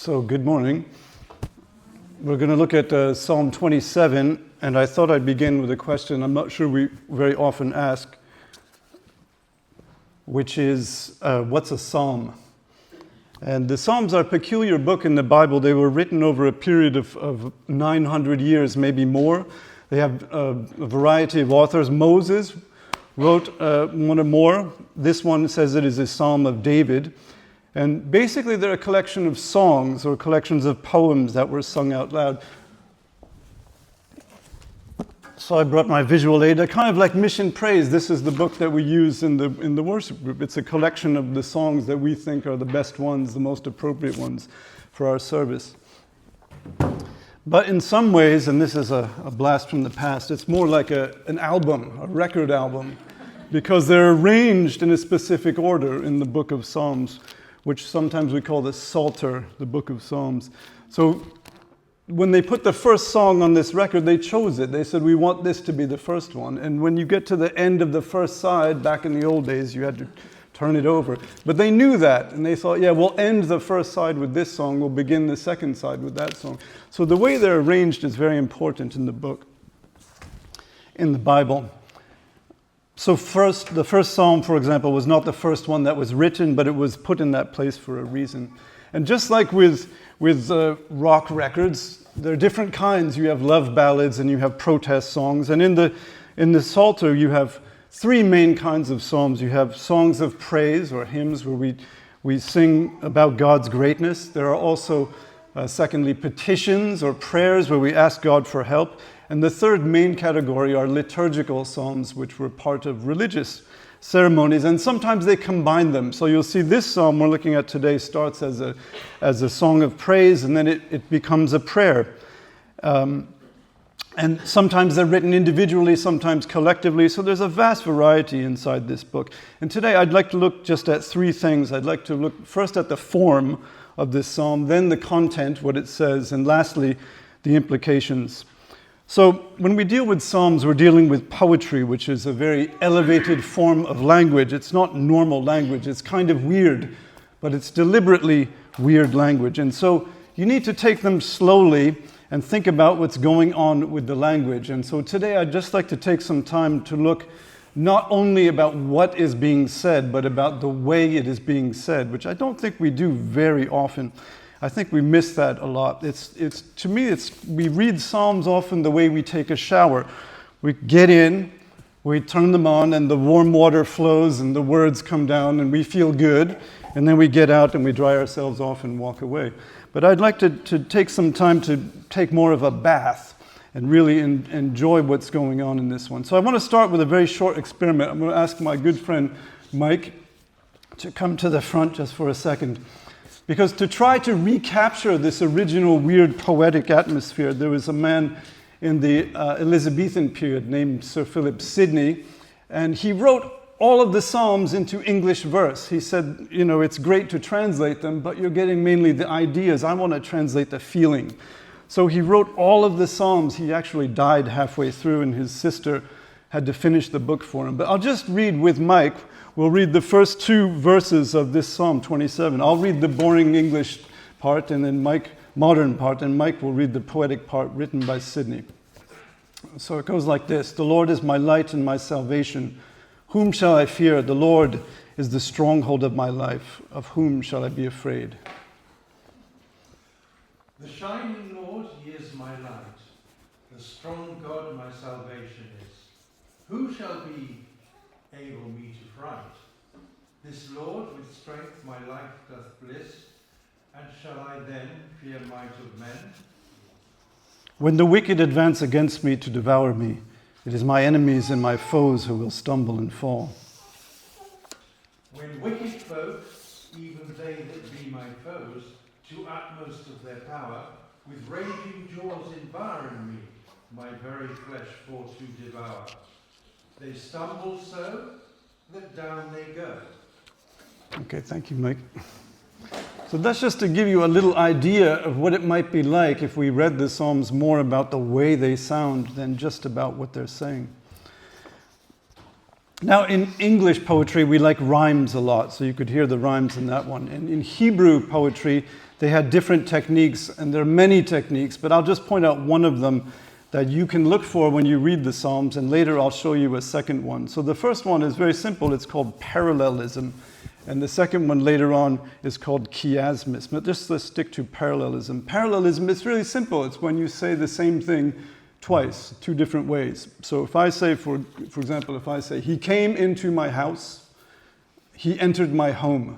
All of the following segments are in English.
So, good morning. We're going to look at Psalm 27, and I thought I'd begin with a question I'm not sure we very often ask, which is, what's a psalm? And the Psalms are a peculiar book in the Bible. They were written over a period of 900 years, maybe more. They have a variety of authors. Moses wrote one or more. This one says it is a Psalm of David. And basically they're a collection of songs or collections of poems that were sung out loud. So I brought my visual aid. Kind of like Mission Praise. This is the book that we use in the worship group. It's a collection of the songs that we think are the best ones, the most appropriate ones for our service. But in some ways, and this is a blast from the past, it's more like an album, a record album, because they're arranged in a specific order in the book of Psalms, which sometimes we call the Psalter, the book of Psalms. So when they put the first song on this record, they chose it. They said, we want this to be the first one. And when you get to the end of the first side, back in the old days, you had to turn it over. But they knew that, and they thought, yeah, we'll end the first side with this song, we'll begin the second side with that song. So the way they're arranged is very important in the book, in the Bible. So the first psalm, for example, was not the first one that was written, but it was put in that place for a reason. And just like with rock records, there are different kinds. You have love ballads and you have protest songs. And in the Psalter, you have three main kinds of psalms. You have songs of praise or hymns where we sing about God's greatness. There are also, secondly, petitions or prayers where we ask God for help. And the third main category are liturgical psalms, which were part of religious ceremonies, and sometimes they combine them. So you'll see this psalm we're looking at today starts as a song of praise, and then it becomes a prayer. And sometimes they're written individually, sometimes collectively, so there's a vast variety inside this book. And today I'd like to look just at three things. I'd like to look first at the form of this psalm, then the content, what it says, and lastly, the implications. So when we deal with psalms, we're dealing with poetry, which is a very elevated form of language. It's not normal language. It's kind of weird, but it's deliberately weird language. And so you need to take them slowly and think about what's going on with the language. And so today I'd just like to take some time to look not only about what is being said, but about the way it is being said, which I don't think we do very often. I think we miss that a lot. To me, we read Psalms often the way we take a shower. We get in, we turn them on, and the warm water flows, and the words come down, and we feel good, and then we get out and we dry ourselves off and walk away. But I'd like to take some time to take more of a bath and really enjoy what's going on in this one. So I want to start with a very short experiment. I'm going to ask my good friend Mike to come to the front just for a second. Because to try to recapture this original weird poetic atmosphere, there was a man in the Elizabethan period named Sir Philip Sidney, and he wrote all of the Psalms into English verse. He said, it's great to translate them, but you're getting mainly the ideas. I want to translate the feeling. So he wrote all of the Psalms. He actually died halfway through, and his sister had to finish the book for him. But I'll just read with Mike. We'll read the first two verses of this Psalm 27. I'll read the boring English part, and then Mike, modern part, and Mike will read the poetic part written by Sidney. So it goes like this. The Lord is my light and my salvation. Whom shall I fear? The Lord is the stronghold of my life. Of whom shall I be afraid? The shining Lord, he is my light. The strong God, my salvation is. Who shall be able me to fright? This Lord with strength my life doth bliss, and shall I then fear might of men? When the wicked advance against me to devour me, it is my enemies and my foes who will stumble and fall. When wicked folk, even they that be my foes, to utmost of their power, with raging jaws environ me, my very flesh for to devour. They stumble so that down they go. Okay, thank you, Mike. So that's just to give you a little idea of what it might be like if we read the Psalms more about the way they sound than just about what they're saying. Now, in English poetry, we like rhymes a lot, so you could hear the rhymes in that one. And in Hebrew poetry, they had different techniques, and there are many techniques, but I'll just point out one of them that you can look for when you read the Psalms, and later I'll show you a second one. So the first one is very simple. It's called parallelism, and the second one later on is called chiasmus. But just let's stick to parallelism. Parallelism is really simple. It's when you say the same thing twice, two different ways. So if I say, for example, if I say, he came into my house, he entered my home.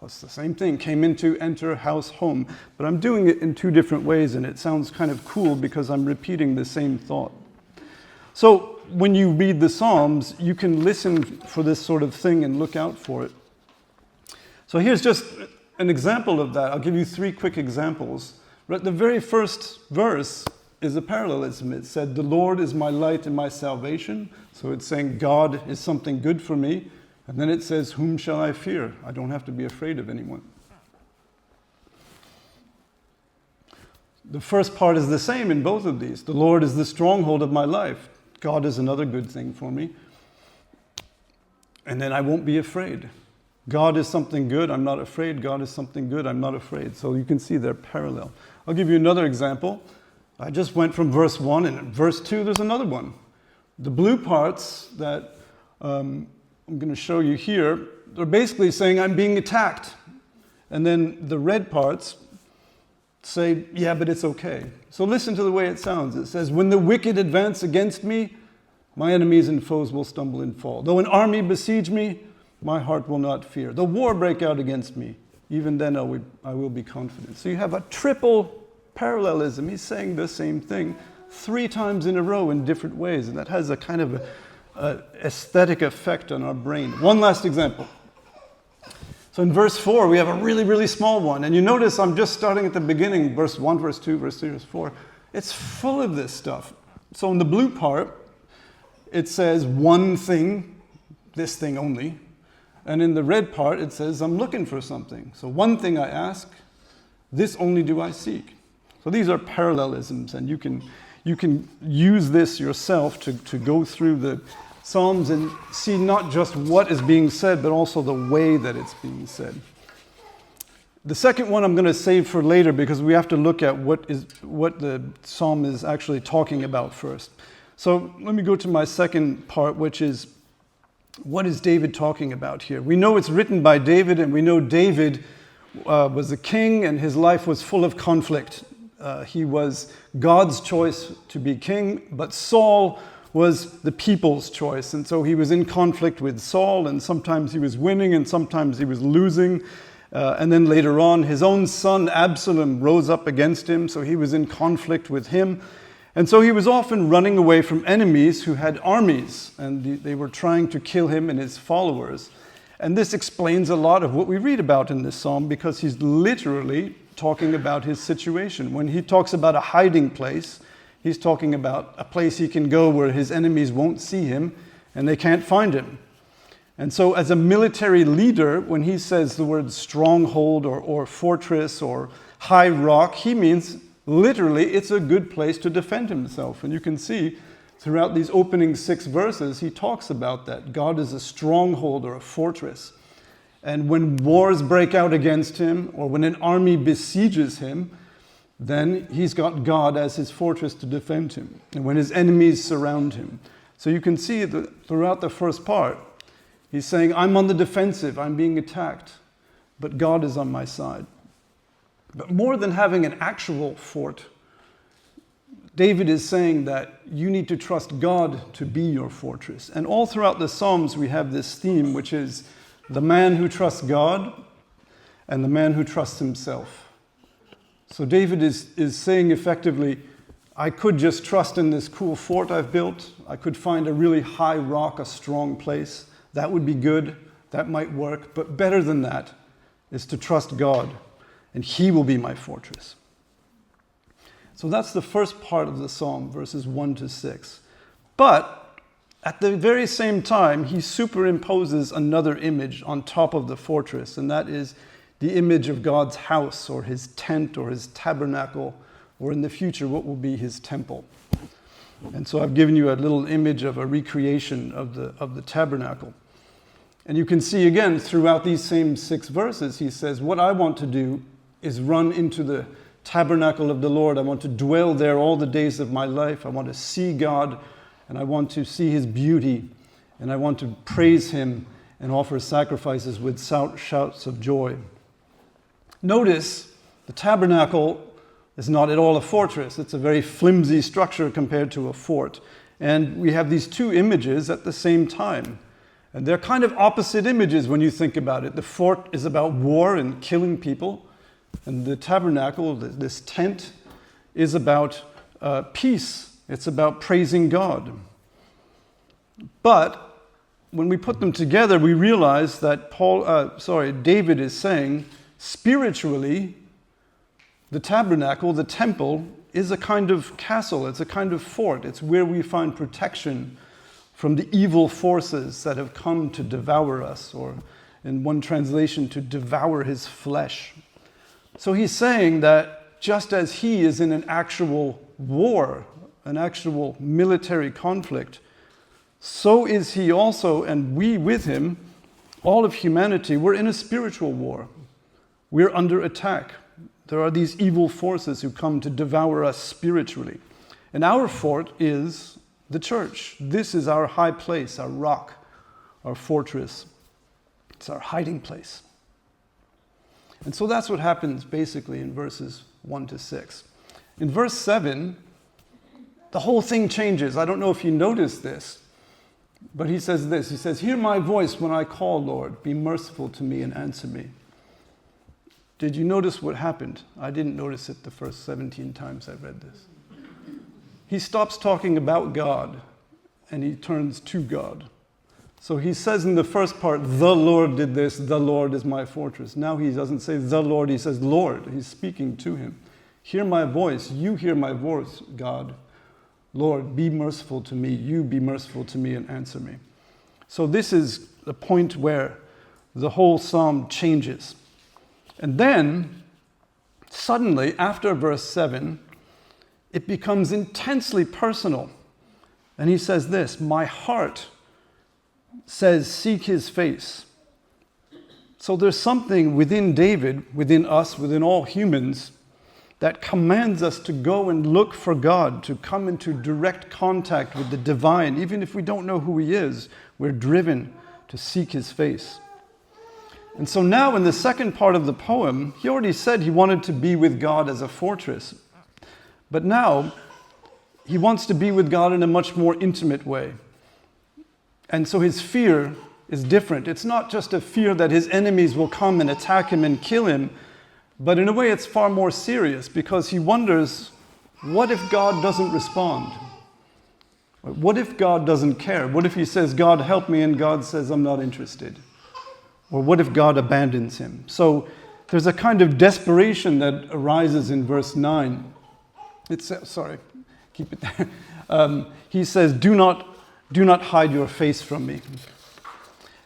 That's the same thing, came into, enter, house, home. But I'm doing it in two different ways, and it sounds kind of cool because I'm repeating the same thought. So when you read the Psalms, you can listen for this sort of thing and look out for it. So here's just an example of that. I'll give you three quick examples. Right, the very first verse is a parallelism. It said, the Lord is my light and my salvation. So it's saying God is something good for me. And then it says, whom shall I fear? I don't have to be afraid of anyone. The first part is the same in both of these. The Lord is the stronghold of my life. God is another good thing for me. And then I won't be afraid. God is something good, I'm not afraid. God is something good, I'm not afraid. So you can see they're parallel. I'll give you another example. I just went from verse 1, and in verse 2 there's another one. The blue parts that I'm going to show you here, they're basically saying I'm being attacked. And then the red parts say, yeah, but it's okay. So listen to the way it sounds. It says, when the wicked advance against me, my enemies and foes will stumble and fall. Though an army besiege me, my heart will not fear. Though war break out against me, even then I will be confident. So you have a triple parallelism. He's saying the same thing 3 times in a row in different ways. And that has a kind of aesthetic effect on our brain. One last example. So in verse 4, we have a really, really small one. And you notice I'm just starting at the beginning, verse 1, verse 2, verse 3, verse 4. It's full of this stuff. So in the blue part, it says one thing, this thing only. And in the red part, it says I'm looking for something. So one thing I ask, this only do I seek. So these are parallelisms, and you can use this yourself to go through the Psalms and see not just what is being said, but also the way that it's being said. The second one I'm going to save for later because we have to look at what the Psalm is actually talking about first. So let me go to my second part, which is what is David talking about here? We know it's written by David, and we know David was a king and his life was full of conflict. He was God's choice to be king, but Saul was the people's choice. And so he was in conflict with Saul, and sometimes he was winning and sometimes he was losing. And then later on, his own son Absalom rose up against him, so he was in conflict with him. And so he was often running away from enemies who had armies, and they were trying to kill him and his followers. And this explains a lot of what we read about in this psalm, because he's literally talking about his situation. When he talks about a hiding place, he's talking about a place he can go where his enemies won't see him and they can't find him. And so as a military leader, when he says the word stronghold or fortress or high rock, he means literally it's a good place to defend himself. And you can see throughout these opening 6 verses, he talks about that. God is a stronghold or a fortress. And when wars break out against him, or when an army besieges him, then he's got God as his fortress to defend him. And when his enemies surround him. So you can see that throughout the first part, he's saying, I'm on the defensive, I'm being attacked, but God is on my side. But more than having an actual fort, David is saying that you need to trust God to be your fortress. And all throughout the Psalms, we have this theme, which is the man who trusts God and the man who trusts himself. So David is saying effectively, I could just trust in this cool fort I've built. I could find a really high rock, a strong place. That would be good. That might work. But better than that is to trust God, and he will be my fortress. So that's the first part of the psalm, verses 1 to 6. But at the very same time, he superimposes another image on top of the fortress, and that is the image of God's house, or his tent, or his tabernacle, or in the future, what will be his temple. And so I've given you a little image of a recreation of the tabernacle. And you can see again, throughout these same 6 verses, he says, what I want to do is run into the tabernacle of the Lord. I want to dwell there all the days of my life. I want to see God, and I want to see his beauty, and I want to praise him and offer sacrifices with shouts of joy. Notice the tabernacle is not at all a fortress. It's a very flimsy structure compared to a fort. And we have these two images at the same time. And they're kind of opposite images when you think about it. The fort is about war and killing people. And the tabernacle, this tent, is about peace. It's about praising God. But when we put them together, we realize that David is saying, spiritually, the tabernacle, the temple, is a kind of castle. It's a kind of fort. It's where we find protection from the evil forces that have come to devour us, or in one translation, to devour his flesh. So he's saying that just as he is in an actual war, an actual military conflict, so is he also, and we with him, all of humanity, we're in a spiritual war. We're under attack. There are these evil forces who come to devour us spiritually. And our fort is the church. This is our high place, our rock, our fortress. It's our hiding place. And so that's what happens basically in verses 1 to 6. In verse 7, the whole thing changes. I don't know if you noticed this, but he says this. He says, "Hear my voice when I call, Lord. Be merciful to me and answer me." Did you notice what happened? I didn't notice it the first 17 times I read this. He stops talking about God and he turns to God. So he says in the first part, the Lord did this, the Lord is my fortress. Now he doesn't say the Lord, he says Lord. He's speaking to him. Hear my voice, you hear my voice, God. Lord, be merciful to me, you be merciful to me and answer me. So this is the point where the whole psalm changes. And then, suddenly, after verse 7, it becomes intensely personal. And he says this, my heart says, seek his face. So there's something within David, within us, within all humans, that commands us to go and look for God, to come into direct contact with the divine. Even if we don't know who he is, we're driven to seek his face. And so now in the second part of the poem, he already said he wanted to be with God as a fortress. But now he wants to be with God in a much more intimate way. And so his fear is different. It's not just a fear that his enemies will come and attack him and kill him, but in a way it's far more serious because he wonders, what if God doesn't respond? What if God doesn't care? What if he says, God help me, and God says, I'm not interested? Or what if God abandons him? So there's a kind of desperation that arises in verse 9. Keep it there. He says, do not hide your face from me.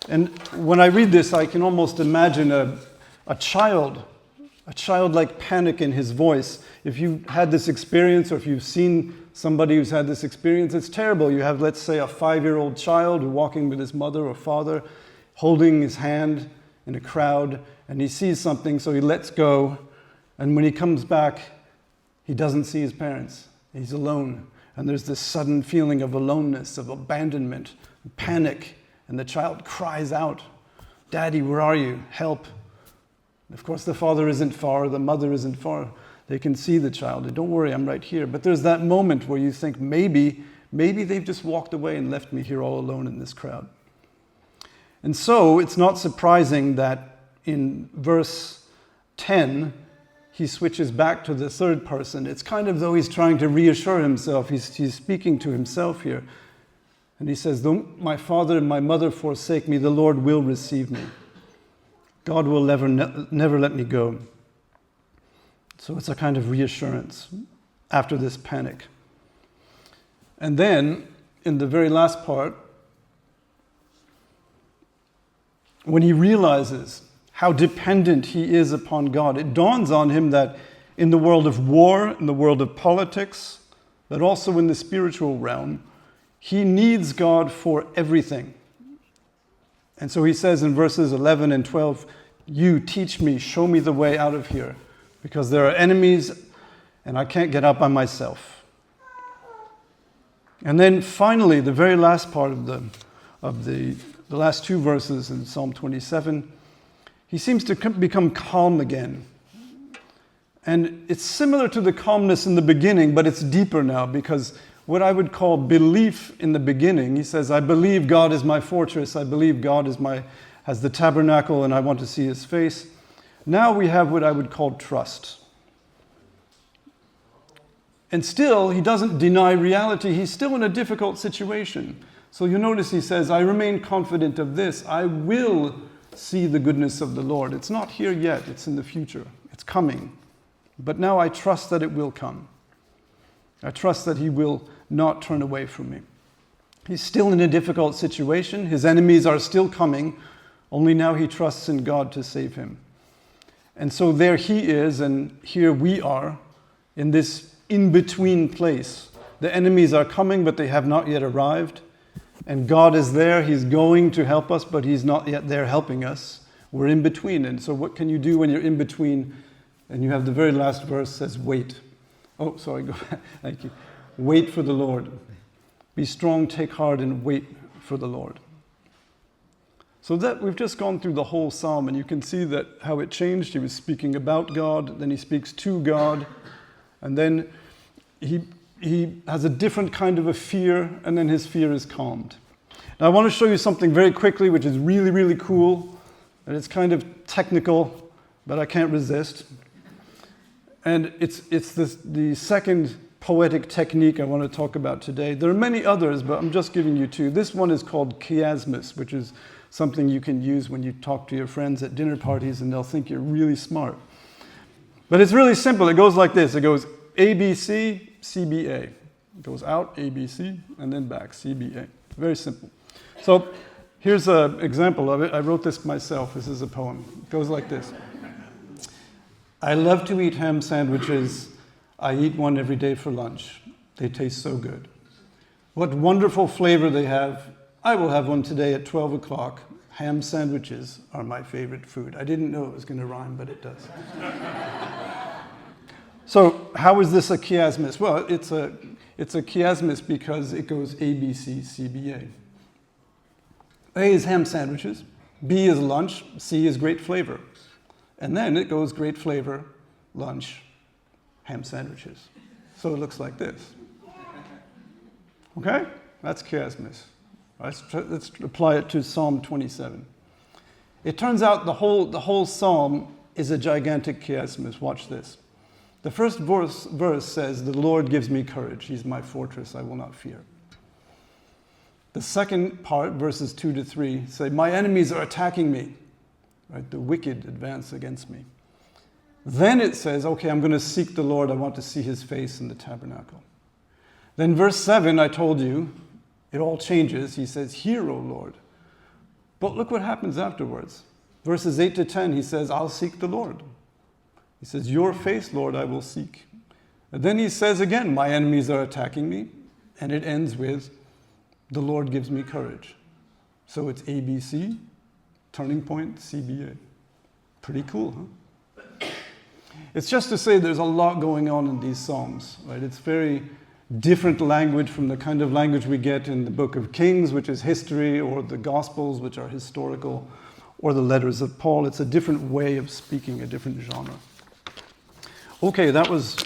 And when I read this, I can almost imagine a childlike panic in his voice. If you've had this experience, or if you've seen somebody who's had this experience, it's terrible. You have, let's say, a 5-year-old child walking with his mother or father, holding his hand in a crowd, and he sees something, so he lets go. And when he comes back, he doesn't see his parents. He's alone. And there's this sudden feeling of aloneness, of abandonment, panic. And the child cries out, Daddy, where are you? Help. Of course, the father isn't far, the mother isn't far. They can see the child. And don't worry, I'm right here. But there's that moment where you think, maybe they've just walked away and left me here all alone in this crowd. And so it's not surprising that in verse 10, he switches back to the third person. It's kind of though he's trying to reassure himself. He's speaking to himself here. And he says, though my father and my mother forsake me, the Lord will receive me. God will never let me go. So it's a kind of reassurance after this panic. And then, in the very last part, when he realizes how dependent he is upon God, it dawns on him that in the world of war, in the world of politics, but also in the spiritual realm, he needs God for everything. And so he says in verses 11 and 12, you teach me, show me the way out of here. because there are enemies and I can't get out by myself. And then finally, the very last part of the last two verses in Psalm 27, he seems to become calm again. And it's similar to the calmness in the beginning, but it's deeper now, because what I would call belief in the beginning, he says, I believe God is my fortress, I believe God has the tabernacle and I want to see his face. Now we have what I would call trust. And still, he doesn't deny reality. He's still in a difficult situation. So you notice he says, I remain confident of this. I will see the goodness of the Lord. It's not here yet. It's in the future. It's coming. But now I trust that it will come. I trust that he will not turn away from me. He's still in a difficult situation. His enemies are still coming. Only now he trusts in God to save him. And so there he is, and here we are in this in-between place. The enemies are coming, but they have not yet arrived. And God is there. He's going to help us, but he's not yet there helping us. We're in between. And so what can you do when you're in between? And you have the very last verse says, wait. Oh, sorry, go back. Thank you. Wait for the Lord. Be strong, take heart, and wait for the Lord. So that we've just gone through the whole psalm, and you can see that how it changed. He was speaking about God, then he speaks to God, and then he has a different kind of a fear, and then his fear is calmed. Now I want to show you something very quickly, which is really, really cool, and it's kind of technical, but I can't resist. And it's the second poetic technique I want to talk about today. There are many others, but I'm just giving you two. This one is called chiasmus, which is something you can use when you talk to your friends at dinner parties, and they'll think you're really smart. But it's really simple. It goes like this. It goes ABC, CBA. It goes out, ABC, and then back, CBA. Very simple. So here's an example of it. I wrote this myself. This is a poem. It goes like this. I love to eat ham sandwiches. I eat one every day for lunch. They taste so good. What wonderful flavor they have. I will have one today at 12 o'clock. Ham sandwiches are my favorite food. I didn't know it was going to rhyme, but it does. So how is this a chiasmus? Well, it's a chiasmus because it goes A, B, C, C, B, A. A is ham sandwiches. B is lunch. C is great flavor. And then it goes great flavor, lunch, ham sandwiches. So it looks like this. Okay? That's chiasmus. Let's apply it to Psalm 27. It turns out the whole psalm is a gigantic chiasmus. Watch this. The first verse says, the Lord gives me courage. He's my fortress. I will not fear. The second part, verses 2 to 3, say, my enemies are attacking me. Right? The wicked advance against me. Then it says, okay, I'm going to seek the Lord. I want to see his face in the tabernacle. Then verse 7, I told you, it all changes. He says, hear, O Lord. But look what happens afterwards. Verses 8 to 10, he says, I'll seek the Lord. He says, your face, Lord, I will seek. And then he says again, my enemies are attacking me. And it ends with, the Lord gives me courage. So it's ABC, turning point, CBA. Pretty cool, huh? It's just to say there's a lot going on in these Psalms, right? It's very different language from the kind of language we get in the book of Kings, which is history, or the Gospels, which are historical, or the letters of Paul. It's a different way of speaking, a different genre. Okay, that was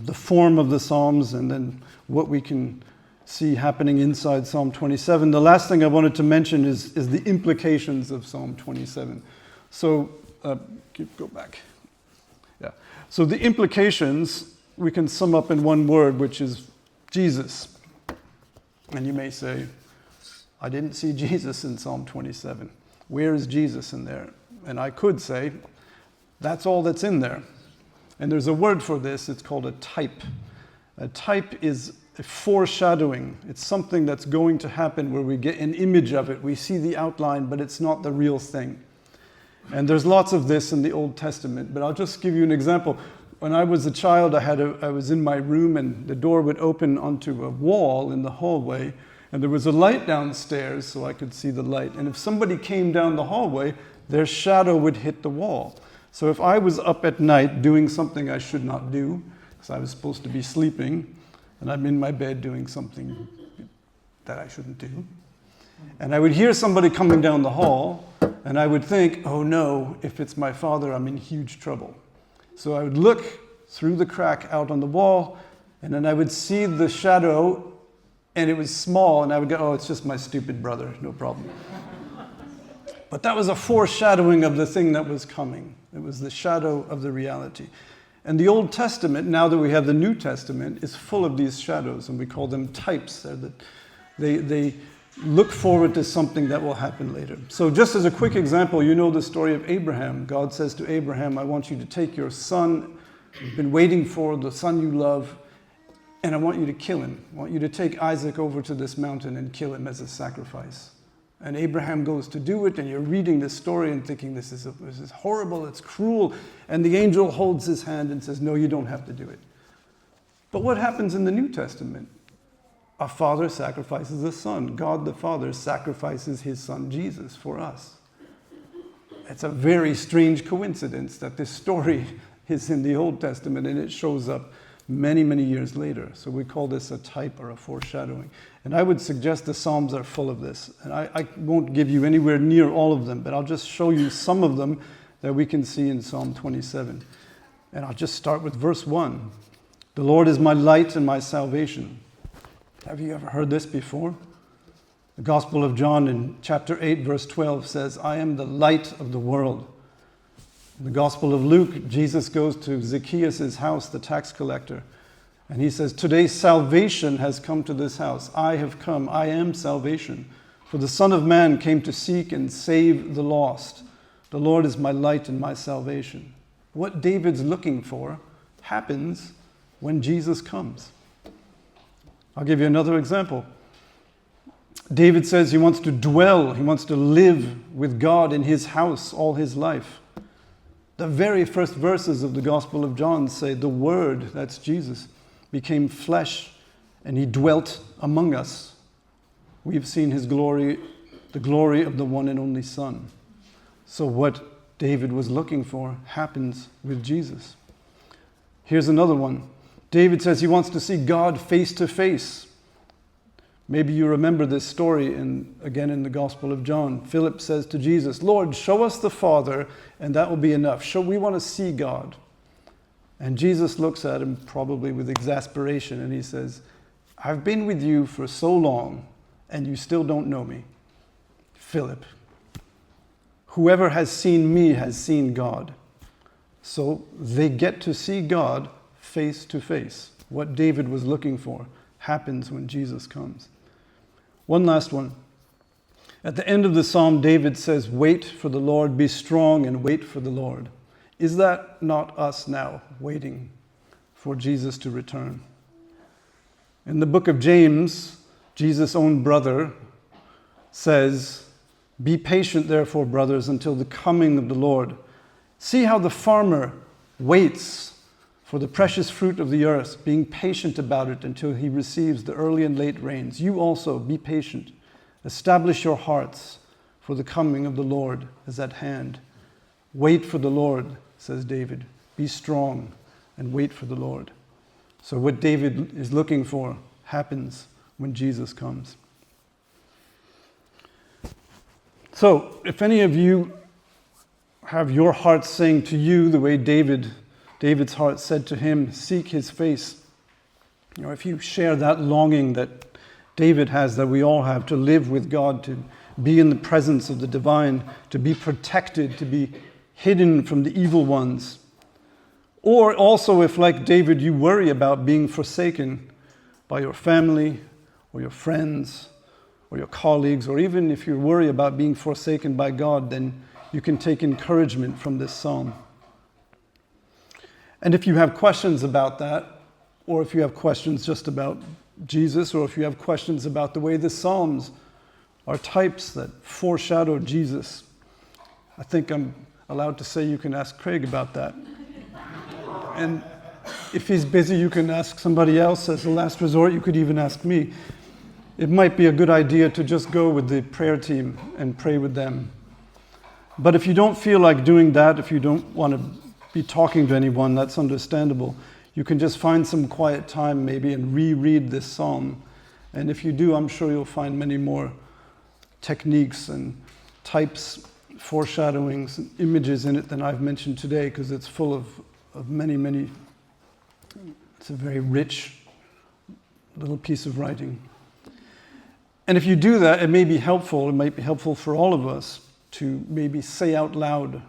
the form of the Psalms and then what we can see happening inside Psalm 27. The last thing I wanted to mention is the implications of Psalm 27. So, go back. Yeah. So the implications we can sum up in one word, which is Jesus. And you may say, I didn't see Jesus in Psalm 27. Where is Jesus in there? And I could say, that's all that's in there. And there's a word for this. It's called a type. A type is a foreshadowing. It's something that's going to happen where we get an image of it. We see the outline, but it's not the real thing. And there's lots of this in the Old Testament, but I'll just give you an example. When I was a child, I was in my room and the door would open onto a wall in the hallway, and there was a light downstairs so I could see the light. And if somebody came down the hallway, their shadow would hit the wall. So if I was up at night doing something I should not do, because I was supposed to be sleeping, and I'm in my bed doing something that I shouldn't do, and I would hear somebody coming down the hall, and I would think, oh no, if it's my father, I'm in huge trouble. So I would look through the crack out on the wall, and then I would see the shadow, and it was small, and I would go, oh, it's just my stupid brother, no problem. But that was a foreshadowing of the thing that was coming. It was the shadow of the reality. And the Old Testament, now that we have the New Testament, is full of these shadows, and we call them types. They look forward to something that will happen later. So just as a quick example, you know the story of Abraham. God says to Abraham, I want you to take your son you've been waiting for, the son you love, and I want you to kill him. I want you to take Isaac over to this mountain and kill him as a sacrifice. And Abraham goes to do it, and you're reading this story and thinking, this is horrible, it's cruel. And the angel holds his hand and says, no, you don't have to do it. But what happens in the New Testament? A father sacrifices a son. God the Father sacrifices his son Jesus for us. It's a very strange coincidence that this story is in the Old Testament and it shows up many, many years later. So we call this a type or a foreshadowing. And I would suggest the Psalms are full of this. And I won't give you anywhere near all of them, but I'll just show you some of them that we can see in Psalm 27. And I'll just start with verse 1. The Lord is my light and my salvation. Have you ever heard this before? The Gospel of John in chapter 8, verse 12 says, I am the light of the world. In the Gospel of Luke, Jesus goes to Zacchaeus' house, the tax collector, and he says, today salvation has come to this house. I have come. I am salvation. For the Son of Man came to seek and save the lost. The Lord is my light and my salvation. What David's looking for happens when Jesus comes. I'll give you another example. David says he wants to dwell, he wants to live with God in his house all his life. The very first verses of the Gospel of John say the Word, that's Jesus, became flesh and he dwelt among us. We have seen his glory, the glory of the one and only Son. So what David was looking for happens with Jesus. Here's another one. David says he wants to see God face to face. Maybe you remember this story again in the Gospel of John. Philip says to Jesus, Lord, show us the Father, and that will be enough. We want to see God. And Jesus looks at him probably with exasperation, and he says, I've been with you for so long, and you still don't know me. Philip, whoever has seen me has seen God. So they get to see God face to face. What David was looking for happens when Jesus comes. One last one. At the end of the psalm, David says, wait for the Lord, be strong and wait for the Lord. Is that not us now, waiting for Jesus to return? In the book of James, Jesus' own brother says, be patient, therefore, brothers, until the coming of the Lord. See how the farmer waits for the precious fruit of the earth, being patient about it until he receives the early and late rains. You also be patient. Establish your hearts, for the coming of the Lord is at hand. Wait for the Lord, says David. Be strong and wait for the Lord. So what David is looking for happens when Jesus comes. So if any of you have your heart saying to you the way David's heart said to him, seek his face. If you share that longing that David has, that we all have, to live with God, to be in the presence of the divine, to be protected, to be hidden from the evil ones. Or also if, like David, you worry about being forsaken by your family or your friends or your colleagues, or even if you worry about being forsaken by God, then you can take encouragement from this psalm. And if you have questions about that, or if you have questions just about Jesus, or if you have questions about the way the Psalms are types that foreshadow Jesus, I think I'm allowed to say you can ask Craig about that. And if he's busy, you can ask somebody else. As a last resort, you could even ask me. It might be a good idea to just go with the prayer team and pray with them. But if you don't feel like doing that, if you don't want to be talking to anyone, that's understandable. You can just find some quiet time maybe and reread this psalm. And if you do, I'm sure you'll find many more techniques and types, foreshadowings, and images in it than I've mentioned today, because it's full of many, it's a very rich little piece of writing. And if you do that, it may be helpful, it might be helpful for all of us to maybe say out loud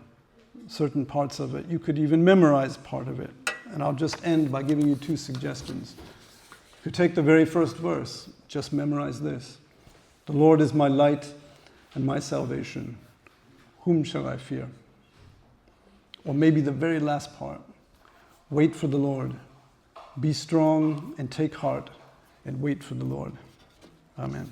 certain parts of it. You could even memorize part of it. And I'll just end by giving you 2 suggestions. If you take the very first verse, just memorize this. The Lord is my light and my salvation. Whom shall I fear? Or maybe the very last part. Wait for the Lord. Be strong and take heart and wait for the Lord. Amen.